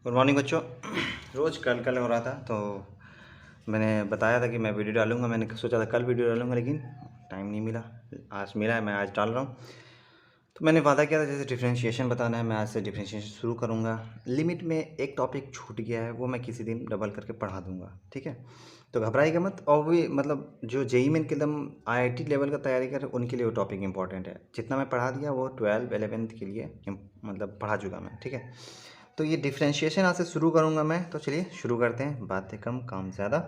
Good morning बच्चों। रोज़ कल कल हो रहा था तो मैंने बताया था कि मैं वीडियो डालूंगा। मैंने सोचा था कल वीडियो डालूंगा लेकिन टाइम नहीं मिला। आज मिला है, मैं आज डाल रहा हूँ। तो मैंने वादा किया था जैसे डिफरेंशिएशन बताना है, मैं आज से डिफरेंशिएशन शुरू करूँगा। लिमिट में एक टॉपिक छूट गया है, वो मैं किसी दिन डबल करके पढ़ा दूँगा, ठीक है। तो घबराइएगा मत। और भी मतलब जो जेई मेन के एकदम आईआईटी लेवल का तैयारी कर रहे हैं उनके लिए वो टॉपिक इंपॉर्टेंट है। जितना मैं पढ़ा दिया वो 12 11th के लिए मतलब पढ़ा चुका मैं, ठीक है। तो ये डिफरेंशिएशन आज से शुरू करूँगा मैं। तो चलिए शुरू करते हैं, बातें कम काम ज़्यादा।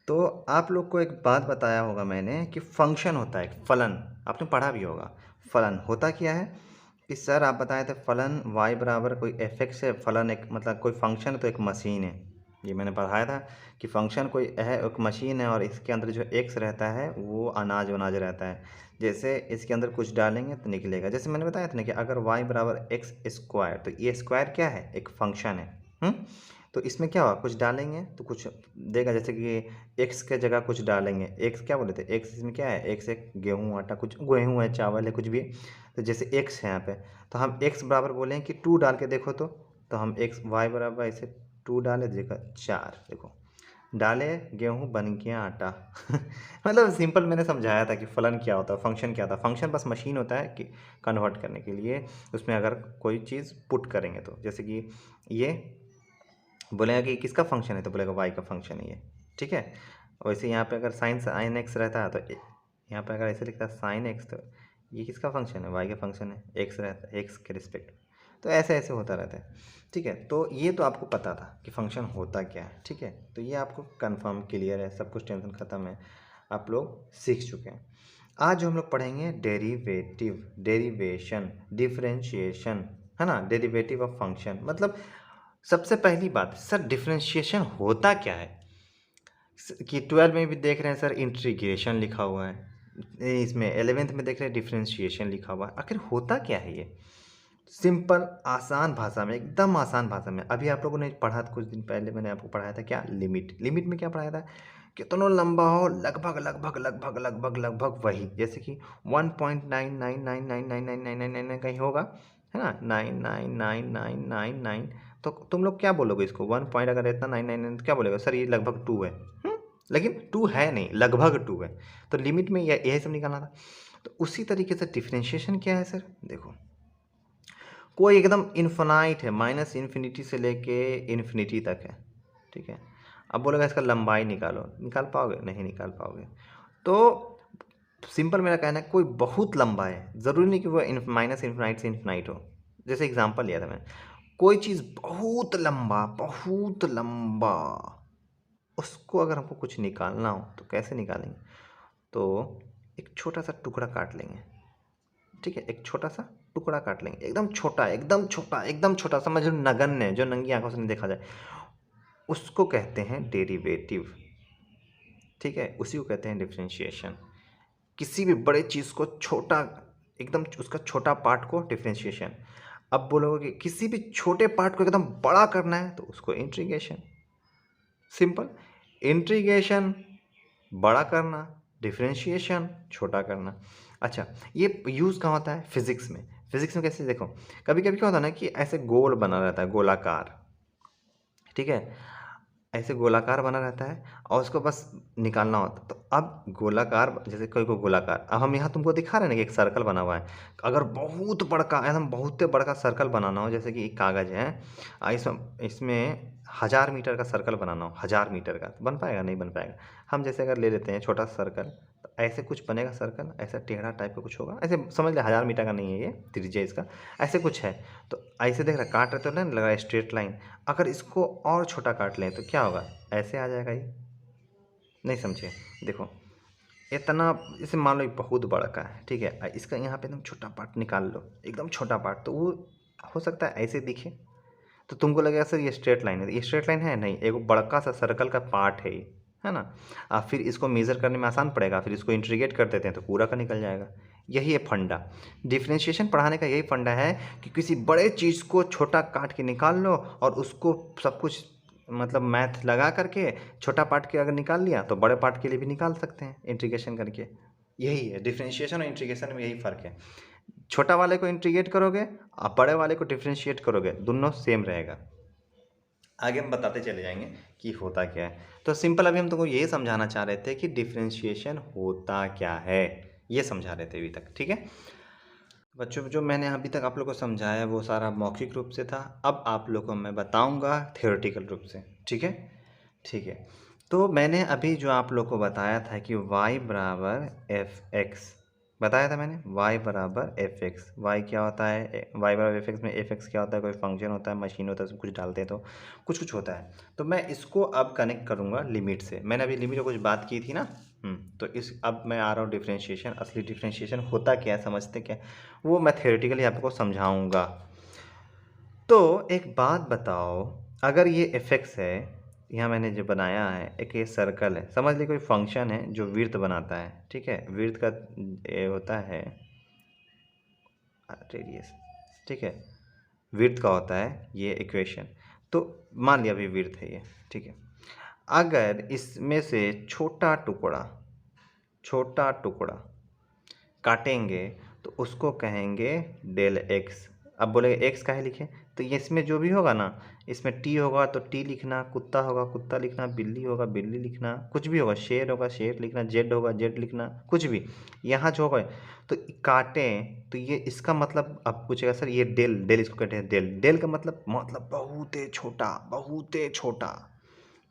तो आप लोग को एक बात बताया होगा मैंने कि फंक्शन होता है, फलन आपने पढ़ा भी होगा। फलन होता क्या है कि सर आप बताए थे फलन y बराबर कोई एफ एक्स है। फलन एक मतलब कोई फंक्शन है तो एक मशीन है। ये मैंने पढ़ाया था कि फंक्शन कोई है, एक मशीन है और इसके अंदर जो x रहता है वो अनाज वनाज रहता है। जैसे इसके अंदर कुछ डालेंगे तो निकलेगा। जैसे मैंने बताया था ना कि अगर y बराबर एक्स स्क्वायर, तो ये स्क्वायर क्या है, एक फंक्शन है। तो इसमें क्या होगा, कुछ डालेंगे तो कुछ देगा। जैसे कि एक्स के जगह कुछ डालेंगे, एक्स क्या बोले थे, एक्स इसमें क्या है, एक्स एक गेहूँ आटा, कुछ गेहूँ है, चावल है, कुछ भी है। तो जैसे एक्स है यहाँ पे, तो हम एक्स बराबर बोलें कि 2 डाल के देखो। तो हम एक्स वाई बराबर ऐसे 2 डाले, देखो 4, देखो डाले गेहूँ बन गया आटा। मतलब सिंपल मैंने समझाया था कि फलन क्या होता है, फंक्शन क्या होता है। फंक्शन बस मशीन होता है कि कन्वर्ट करने के लिए, उसमें अगर कोई चीज़ पुट करेंगे तो जैसे कि ये बोलेगा कि किसका फंक्शन है, तो बोलेगा वाई का फंक्शन है ये, ठीक है। वैसे यहाँ पे अगर साइन एक्स रहता है तो यहाँ पे अगर ऐसे लिखता है साइन एक्स, तो ये किसका फंक्शन है, वाई का फंक्शन है, एक्स रहता है एक्स के रिस्पेक्ट। तो ऐसे ऐसे होता रहता है, ठीक है। तो ये तो आपको पता था कि फंक्शन होता क्या है, ठीक है। तो ये आपको कन्फर्म क्लियर है, सब कुछ टेंशन ख़त्म है, आप लोग सीख चुके हैं। आज जो हम लोग पढ़ेंगे डेरिवेटिव, डेरिवेशन, डिफरेंशिएशन, है ना, डेरिवेटिव ऑफ फंक्शन। मतलब सबसे पहली बात सर, डिफरेंशिएशन होता क्या है। कि 12 में भी देख रहे हैं सर इंटीग्रेशन लिखा हुआ है, इसमें 11th में देख रहे हैं डिफरेंशिएशन लिखा हुआ है। आखिर होता क्या है ये। सिंपल आसान भाषा में, एकदम आसान भाषा में। अभी आप लोगों ने पढ़ा था कुछ दिन पहले, मैंने आपको पढ़ाया था क्या, लिमिट। लिमिट में क्या पढ़ाया था, कितना लंबा हो, लगभग लगभग लगभग लगभग लगभग वही। जैसे कि 1.9999999999 कहीं होगा, है ना, 9999999। तो तुम लोग क्या बोलोगे इसको, 1 पॉइंट अगर इतना 999 तो क्या बोलेगा सर, ये लगभग 2 है। लेकिन 2 है नहीं, लगभग 2 है। तो लिमिट में यही सब निकालना था। तो उसी तरीके से डिफरेंशिएशन क्या है सर, देखो कोई एकदम इन्फिनाइट है, माइनस इन्फिनिटी से लेके इन्फिनिटी तक है, ठीक है। अब बोलेगा इसका लंबाई निकालो, निकाल पाओगे, नहीं निकाल पाओगे। तो सिंपल मेरा कहना है कोई बहुत लंबा है, ज़रूरी नहीं कि वो माइनस इन्फिनाइट से इन्फिनाइट हो। जैसे एग्जांपल लिया था मैंने, कोई चीज़ बहुत लंबा, उसको अगर हमको कुछ निकालना हो तो कैसे निकालेंगे, तो एक छोटा सा टुकड़ा काट लेंगे, ठीक है। एक छोटा सा टुकड़ा काट लेंगे, एकदम छोटा, एकदम छोटा, एकदम छोटा, समझ लो नगण्य, जो नंगी आंखों से नहीं देखा जाए, उसको कहते हैं डेरिवेटिव, ठीक है। उसी को कहते हैं डिफरेंशिएशन। किसी भी बड़े चीज़ को छोटा, एकदम उसका छोटा पार्ट को डिफरेंशिएशन। अब बोलोगे कि किसी भी छोटे पार्ट को एकदम बड़ा करना है तो उसको इंटीग्रेशन। सिंपल, इंटीग्रेशन बड़ा करना, डिफरेंशिएशन छोटा करना। अच्छा, ये यूज़ कहाँ होता है, फिजिक्स में। फिजिक्स में कैसे, देखो कभी कभी क्या होता है ना कि ऐसे गोल बना रहता है, गोलाकार, ठीक है। ऐसे गोलाकार बना रहता है और उसको बस निकालना होता है। तो अब गोलाकार, जैसे कोई को गोलाकार, अब हम यहाँ तुमको दिखा रहे हैं ना कि एक सर्कल बना हुआ है। अगर बहुत बड़का, एकदम बहुत बड़का सर्कल बनाना हो, जैसे कि एक कागज़ है, इसमें इसमें 1000 मीटर का सर्कल बनाना हो, 1000 मीटर का, तो बन पाएगा, नहीं बन पाएगा। हम जैसे अगर ले लेते हैं छोटा सा सर्कल, तो ऐसे कुछ बनेगा सर्कल, ऐसा टेढ़ा टाइप का कुछ होगा, ऐसे समझ ले 1000 मीटर का नहीं है ये, त्रिज्या इसका ऐसे कुछ है। तो ऐसे देख रहा, काट रहे तो नहीं लग रहा है स्ट्रेट लाइन। अगर इसको और छोटा काट लें तो क्या होगा, ऐसे आ जाएगा ये, नहीं समझे। देखो इतना, इसे मान लो ये बहुत बड़ा का है, ठीक है। इसका यहाँ पे एकदम छोटा पार्ट निकाल लो, एकदम छोटा पार्ट, तो वो हो सकता है ऐसे दिखे। तो तुमको लगेगा सर ये स्ट्रेट लाइन है, ये स्ट्रेट लाइन है नहीं, एक बड़का सा सर्कल का पार्ट है ये, है ना। फिर इसको मेज़र करने में आसान पड़ेगा, फिर इसको इंटीग्रेट कर देते हैं तो पूरा का निकल जाएगा। यही है फंडा, डिफरेंशिएशन पढ़ाने का यही फंडा है कि किसी बड़े चीज़ को छोटा काट के निकाल लो और उसको सब कुछ मतलब मैथ लगा करके छोटा पार्ट के अगर निकाल लिया तो बड़े पार्ट के लिए भी निकाल सकते हैं इंटीग्रेशन करके। यही है डिफरेंशिएशन और इंटीग्रेशन में, यही फ़र्क है। छोटा वाले को इंटीग्रेट करोगे, आप बड़े वाले को डिफरेंशिएट करोगे, दोनों सेम रहेगा। आगे हम बताते चले जाएंगे कि होता क्या है। तो सिंपल अभी हम तुमको ये समझाना चाह रहे थे कि डिफरेंशिएशन होता क्या है, ये समझा रहे थे अभी तक, ठीक है। बच्चों जो मैंने अभी तक आप लोग को समझाया वो सारा मौखिक रूप से था, अब आप लोग को मैं बताऊंगा थ्योरेटिकल रूप से, ठीक है। ठीक है, तो मैंने अभी जो आप लोग को बताया था कि y बराबर एफ एक्स बताया था मैंने, y बराबर एफ एक्स। वाई क्या होता है, y बराबर एफ एक्स में एफ एक्स क्या होता है, कोई फंक्शन होता है, मशीन होता है, उसमें कुछ डालते हैं तो कुछ कुछ होता है। तो मैं इसको अब कनेक्ट करूँगा लिमिट से, मैंने अभी लिमिट में कुछ बात की थी ना। तो इस अब मैं आ रहा हूँ डिफ्रेंशिएशन, असली डिफ्रेंशिएशन होता क्या है, समझते क्या, वो मैं थ्योरेटिकली आपको समझाऊंगा। तो एक बात बताओ, अगर ये एफ एक्स है, यहाँ मैंने जो बनाया है एक ये सर्कल है, समझ ली कोई फंक्शन है जो वृत्त बनाता है, ठीक है। वृत्त का ये होता है रेडियस, ठीक है। वृत्त का होता है ये इक्वेशन। तो मान लिया अभी वृत्त है ये, ठीक है। अगर इसमें से छोटा टुकड़ा काटेंगे तो उसको कहेंगे डेल एक्स। अब बोलेंगे एक्स काहे लिखे, तो ये इसमें जो भी होगा ना, इसमें टी होगा तो टी लिखना, कुत्ता होगा कुत्ता लिखना, बिल्ली होगा बिल्ली लिखना, कुछ भी होगा, शेर होगा शेर लिखना, जेड होगा जेड लिखना, कुछ भी यहाँ जो होगा। तो काटें तो ये इसका मतलब अब पूछेगा सर ये डेल, डेल इसको कहते हैं डेल, डेल का मतलब बहुत छोटा,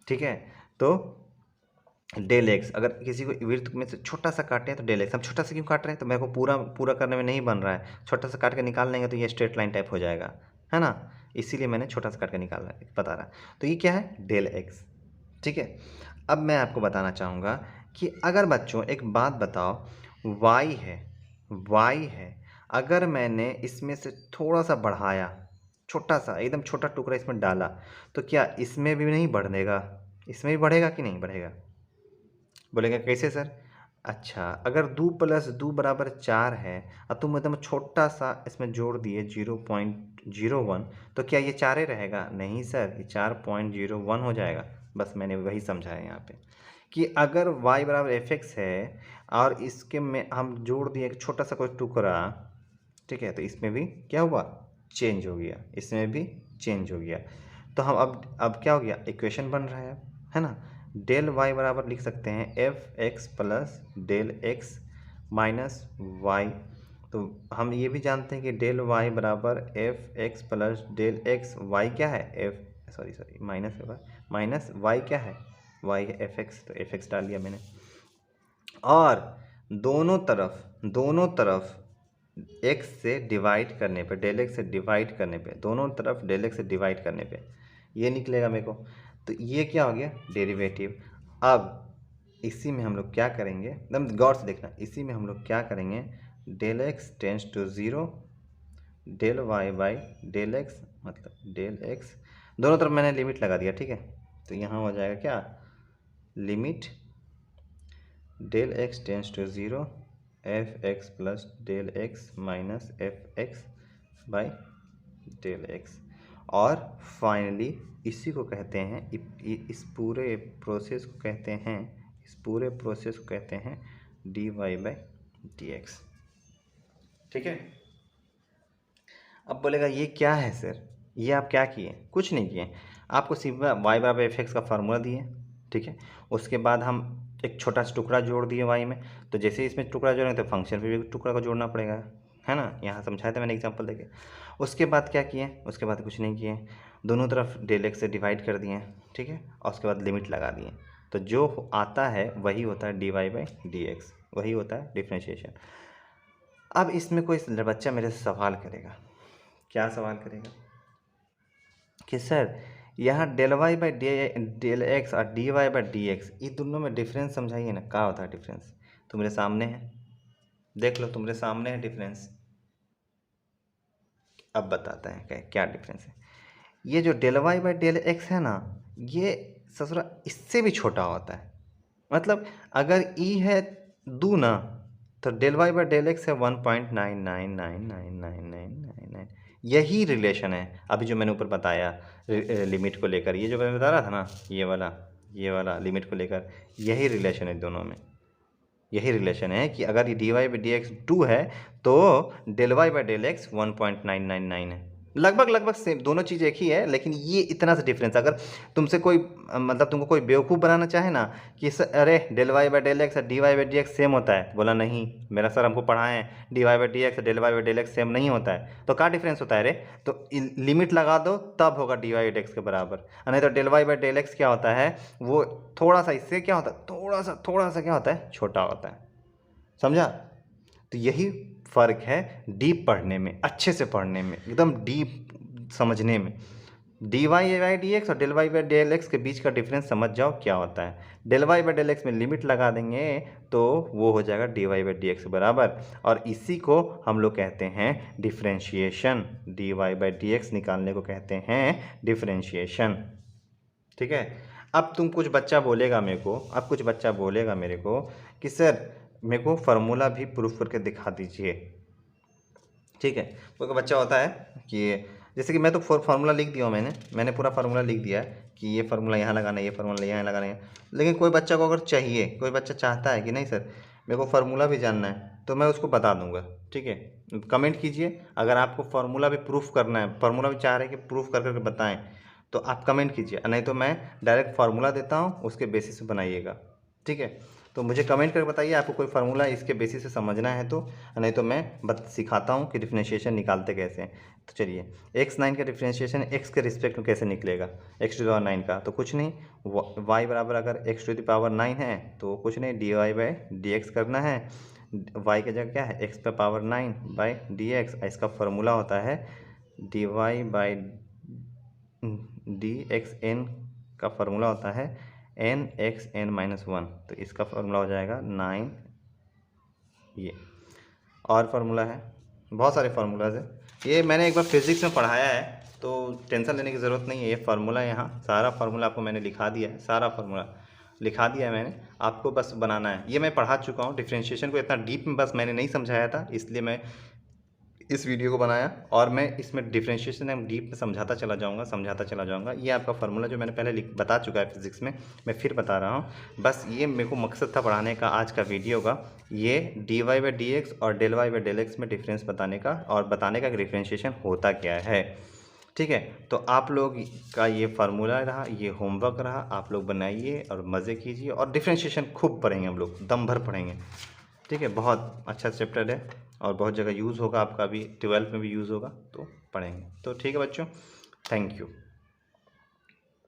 ठीक है। तो डेल एक्स, अगर किसी को वृत्त में से छोटा सा काटे हैं तो डेल एक्स। हम छोटा सा क्यों काट रहे हैं, तो मेरे को पूरा पूरा करने में नहीं बन रहा है, छोटा सा काट के निकाल लेंगे तो ये स्ट्रेट लाइन टाइप हो जाएगा, है ना। इसीलिए मैंने छोटा सा काट के निकाल रहा है, बता रहा। तो ये क्या है, डेल एक्स, ठीक है। अब मैं आपको बताना चाहूँगा कि अगर बच्चों एक बात बताओ, वाई है, अगर मैंने इसमें से थोड़ा सा बढ़ाया, छोटा सा एकदम छोटा टुकड़ा इसमें डाला, तो क्या इसमें भी नहीं बढ़ेगा, इसमें भी बढ़ेगा कि नहीं बढ़ेगा। बोलेगा कैसे सर, अच्छा अगर 2 + 2 बराबर 4 है और तुम एकदम छोटा सा इसमें जोड़ दिए 0.01, तो क्या ये 4 ही रहेगा, नहीं सर, ये 4.01 हो जाएगा। बस मैंने वही समझाया यहाँ पे कि अगर y बराबर एफ एक्स है और इसके में हम जोड़ दिए एक छोटा सा कोई टुकड़ा, ठीक है, तो इसमें भी क्या हुआ, चेंज हो गया, इसमें भी चेंज हो गया। तो हम अब क्या हो गया, इक्वेशन बन रहा है ना। डेल वाई बराबर लिख सकते हैं f x plus del x minus y. तो हम ये भी जानते हैं कि डेल वाई बराबर f x plus del x, y क्या है एफ सॉरी माइनस वाई क्या है, वाई है एफ एक्स, तो एफ एक्स डाल दिया मैंने। और दोनों तरफ एक्स से डिवाइड करने पे, डेल एक्स से डिवाइड करने पे, दोनों तरफ डेल एक्स से डिवाइड करने पे ये निकलेगा मेरे को। तो ये क्या हो गया, डेरिवेटिव। अब इसी में हम लोग क्या करेंगे, एकदम गौर से देखना, इसी में हम लोग क्या करेंगे, del x tends to zero, del y by del x, मतलब डेल एक्स, दोनों तरफ मैंने लिमिट लगा दिया, ठीक है। तो यहाँ हो जाएगा क्या, limit del x tends to zero f x plus del x minus f x by del x. और फाइनली इसी को कहते हैं, इस पूरे प्रोसेस को कहते हैं d y by d x, ठीक है। अब बोलेगा ये क्या है सर, ये आप क्या किए, कुछ नहीं किए, आपको सिर्फ वाई बराबर एफ एक्स का फार्मूला दिए, ठीक है। उसके बाद हम एक छोटा सा टुकड़ा जोड़ दिए वाई में, तो जैसे ही इसमें टुकड़ा जोड़ेंगे तो फंक्शन पे भी टुकड़ा को जोड़ना पड़ेगा, है ना। यहाँ समझाया था मैंने एग्जांपल देके। उसके बाद क्या किए, उसके बाद कुछ नहीं किए, दोनों तरफ डेल एक्स से डिवाइड कर दिए, ठीक है, और उसके बाद लिमिट लगा दिए। तो जो आता है वही होता है d y by d x, वही होता है डिफ्रेंशिएशन। अब इसमें कोई बच्चा मेरे से सवाल करेगा, क्या सवाल करेगा कि सर यहाँ del y by del x और d y by d x, ये दोनों में डिफरेंस समझाइए ना, क्या होता है डिफरेंस। तुम्हारे सामने है, देख लो तुम्हारे सामने है डिफरेंस। अब बताते हैं क्या डिफरेंस है। ये जो del y by del x है ना, ये ससुरा इससे भी छोटा होता है। मतलब अगर ई है दो ना, तो del y by del x है 1.99999999, यही रिलेशन है अभी जो मैंने ऊपर बताया लिमिट को लेकर, ये जो मैं बता रहा था ना, ये वाला लिमिट को लेकर, यही रिलेशन है दोनों में। यही रिलेशन है कि अगर ये d y by d x 2 है तो del y by del x 1.999 है, लगभग लगभग सेम, दोनों चीज़ एक ही है, लेकिन ये इतना सा डिफरेंस। अगर तुमसे कोई मतलब तुमको कोई बेवकूफ़ बनाना चाहे ना कि अरे del y by del x और d y by d x same होता है, बोला नहीं, मेरा सर हमको पढ़ाए हैं d y by d x और del y by del x same नहीं होता है, तो क्या डिफरेंस होता है रे? तो लिमिट लगा दो तब होगा डी वाई बाई एक्स के बराबर, और नहीं तो del y by del x क्या होता है, वो थोड़ा सा इससे क्या होता है, थोड़ा सा क्या होता है, छोटा होता है। समझा? तो यही फ़र्क है डीप पढ़ने में, अच्छे से पढ़ने में, एकदम डीप समझने में। D y by d x और del y by del x के बीच का डिफरेंस समझ जाओ क्या होता है। Del y by del x में लिमिट लगा देंगे तो वो हो जाएगा d y by d x के बराबर, और इसी को हम लोग कहते हैं differentiation. D y by d x निकालने को कहते हैं डिफ्रेंशिएशन। ठीक है। अब तुम कुछ बच्चा बोलेगा मेरे को, अब कुछ बच्चा बोलेगा मेरे को कि सर मेरे को फार्मूला भी प्रूफ करके दिखा दीजिए। ठीक है। कोई बच्चा होता है कि जैसे कि मैं तो फार्मूला लिख दिया हूँ, मैंने पूरा फार्मूला लिख दिया है कि ये फार्मूला यहाँ लगाना है, ये फार्मूला यहाँ लगाना है, लेकिन कोई बच्चा को अगर चाहिए, कोई बच्चा चाहता है कि नहीं सर मेरे को फार्मूला भी जानना है, तो मैं उसको बता दूंगा। ठीक है। कमेंट कीजिए अगर आपको फार्मूला भी प्रूफ करना है, फार्मूला भी चाह रहे हैं कि प्रूफ कर करके बताएं, तो आप कमेंट कीजिए, नहीं तो मैं डायरेक्ट फार्मूला देता हूँ, उसके बेसिस पे बनाइएगा। ठीक है। तो मुझे कमेंट करके बताइए आपको कोई फार्मूला इसके बेसिस से समझना है तो, नहीं तो मैं सिखाता हूँ कि डिफरेंशिएशन निकालते कैसे हैं। तो चलिए, x9 का डिफरेंशिएशन x के रिस्पेक्ट में कैसे निकलेगा, x टू द पावर 9 का, तो कुछ नहीं, y बराबर अगर x टू द पावर 9 है तो कुछ नहीं, d y by d x करना है। y की जगह क्या है, x पे पावर 9 बाई डी एक्स, इसका फार्मूला होता है d y by d x n का फार्मूला होता है एन एक्स एन माइनस 1, तो इसका फार्मूला हो जाएगा 9। ये और फार्मूला है, बहुत सारे फार्मूलाज है, ये मैंने एक बार फिज़िक्स में पढ़ाया है, तो टेंशन लेने की ज़रूरत नहीं है। ये फार्मूला यहाँ सारा फार्मूला आपको मैंने लिखा दिया है, सारा फार्मूला लिखा दिया है मैंने, आपको बस बनाना है। ये मैं पढ़ा चुका हूँ, डिफरेंशिएशन को इतना डीप में बस मैंने नहीं समझाया था, इसलिए मैं इस वीडियो को बनाया, और मैं इसमें डिफरेंशिएशन हम डीप में समझाता चला जाऊंगा। ये आपका फार्मूला जो मैंने पहले बता चुका है फिज़िक्स में, मैं फिर बता रहा हूँ। बस ये मेरे को मकसद था पढ़ाने का आज का वीडियो का, ये d y by d x और del y by del x में डिफरेंस बताने का, और बताने का कि डिफरेंशिएशन होता क्या है। ठीक है। तो आप लोग का ये फार्मूला रहा, ये होमवर्क रहा, आप लोग बनाइए और मज़े कीजिए, और डिफरेंशिएशन खूब पढ़ेंगे हम लोग, दम भर पढ़ेंगे। ठीक है। बहुत अच्छा चैप्टर है और बहुत जगह यूज़ होगा, आपका भी 12th में भी यूज़ होगा, तो पढ़ेंगे। तो ठीक है बच्चों, थैंक यू।